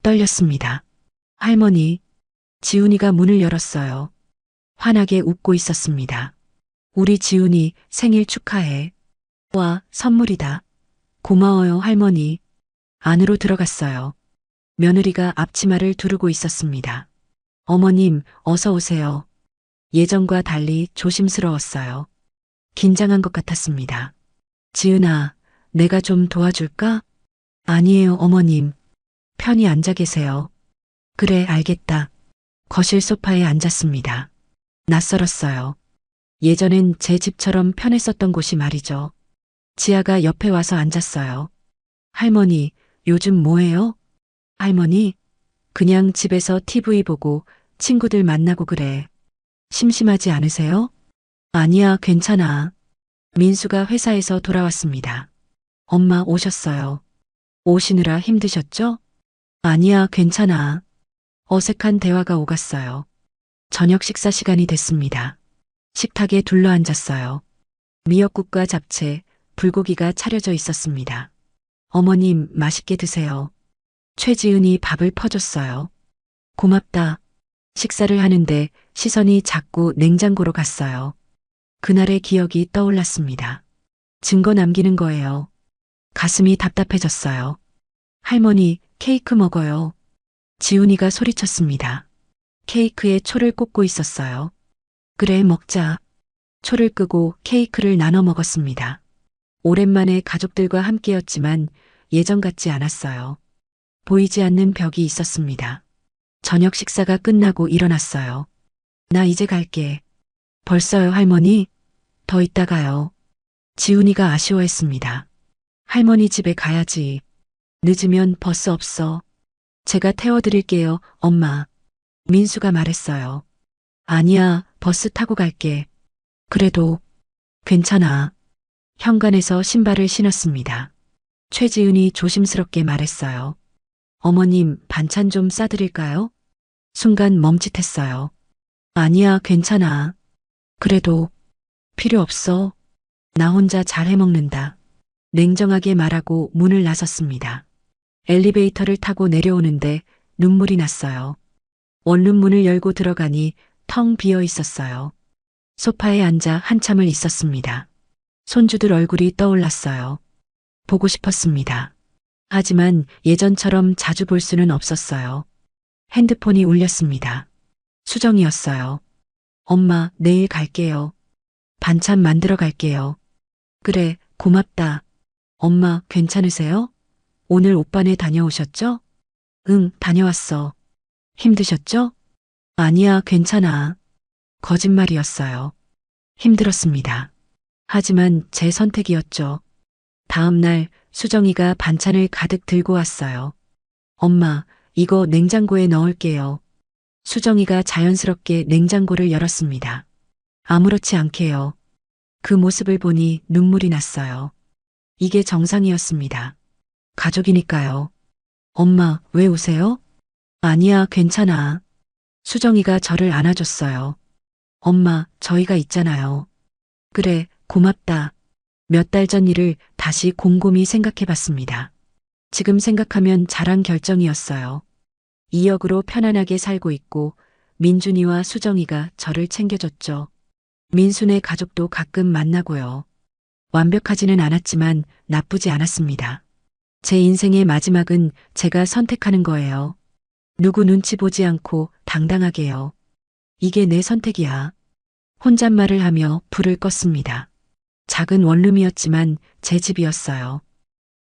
떨렸습니다. 할머니, 지훈이가 문을 열었어요. 환하게 웃고 있었습니다. 우리 지훈이 생일 축하해. 와, 선물이다. 고마워요, 할머니. 안으로 들어갔어요. 며느리가 앞치마를 두르고 있었습니다. 어머님, 어서 오세요. 예전과 달리 조심스러웠어요. 긴장한 것 같았습니다. 지은아, 내가 좀 도와줄까? 아니에요, 어머님. 편히 앉아 계세요. 그래, 알겠다. 거실 소파에 앉았습니다. 낯설었어요. 예전엔 제 집처럼 편했었던 곳이 말이죠. 지아가 옆에 와서 앉았어요. 할머니, 요즘 뭐해요? 할머니, 그냥 집에서 TV 보고 친구들 만나고 그래. 심심하지 않으세요? 아니야, 괜찮아. 민수가 회사에서 돌아왔습니다. 엄마 오셨어요. 오시느라 힘드셨죠? 아니야, 괜찮아. 어색한 대화가 오갔어요. 저녁 식사 시간이 됐습니다. 식탁에 둘러앉았어요. 미역국과 잡채, 불고기가 차려져 있었습니다. 어머님, 맛있게 드세요. 최지은이 밥을 퍼줬어요. 고맙다. 식사를 하는데 시선이 자꾸 냉장고로 갔어요. 그날의 기억이 떠올랐습니다. 증거 남기는 거예요. 가슴이 답답해졌어요. 할머니, 케이크 먹어요. 지훈이가 소리쳤습니다. 케이크에 초를 꽂고 있었어요. 그래, 먹자. 초를 끄고 케이크를 나눠 먹었습니다. 오랜만에 가족들과 함께였지만 예전 같지 않았어요. 보이지 않는 벽이 있었습니다. 저녁 식사가 끝나고 일어났어요. 나 이제 갈게. 벌써요, 할머니? 더 있다 가요. 지훈이가 아쉬워했습니다. 할머니 집에 가야지. 늦으면 버스 없어. 제가 태워드릴게요, 엄마. 민수가 말했어요. 아니야, 버스 타고 갈게. 그래도 괜찮아. 현관에서 신발을 신었습니다. 최지은이 조심스럽게 말했어요. 어머님, 반찬 좀 싸드릴까요? 순간 멈칫했어요. 아니야, 괜찮아. 그래도 필요 없어. 나 혼자 잘 해먹는다. 냉정하게 말하고 문을 나섰습니다. 엘리베이터를 타고 내려오는데 눈물이 났어요. 원룸 문을 열고 들어가니 텅 비어 있었어요. 소파에 앉아 한참을 있었습니다. 손주들 얼굴이 떠올랐어요. 보고 싶었습니다. 하지만 예전처럼 자주 볼 수는 없었어요. 핸드폰이 울렸습니다. 수정이었어요. 엄마, 내일 갈게요. 반찬 만들어 갈게요. 그래, 고맙다. 엄마, 괜찮으세요? 오늘 오빠네 다녀오셨죠? 응, 다녀왔어. 힘드셨죠? 아니야, 괜찮아. 거짓말이었어요. 힘들었습니다. 하지만 제 선택이었죠. 다음 날 수정이가 반찬을 가득 들고 왔어요. 엄마, 이거 냉장고에 넣을게요. 수정이가 자연스럽게 냉장고를 열었습니다. 아무렇지 않게요. 그 모습을 보니 눈물이 났어요. 이게 정상이었습니다. 가족이니까요. 엄마, 왜 우세요? 아니야, 괜찮아. 수정이가 저를 안아줬어요. 엄마, 저희가 있잖아요. 그래, 고맙다. 몇 달 전 일을 다시 곰곰이 생각해 봤습니다. 지금 생각하면 잘한 결정이었어요. 2억으로 편안하게 살고 있고 민준이와 수정이가 저를 챙겨줬죠. 민수네 가족도 가끔 만나고요. 완벽하지는 않았지만 나쁘지 않았습니다. 제 인생의 마지막은 제가 선택하는 거예요. 누구 눈치 보지 않고 당당하게요. 이게 내 선택이야. 혼잣말을 하며 불을 껐습니다. 작은 원룸이었지만 제 집이었어요.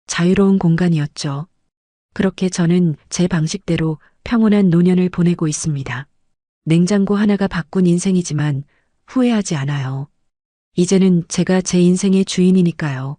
자유로운 공간이었죠. 그렇게 저는 제 방식대로 평온한 노년을 보내고 있습니다. 냉장고 하나가 바꾼 인생이지만 후회하지 않아요. 이제는 제가 제 인생의 주인이니까요.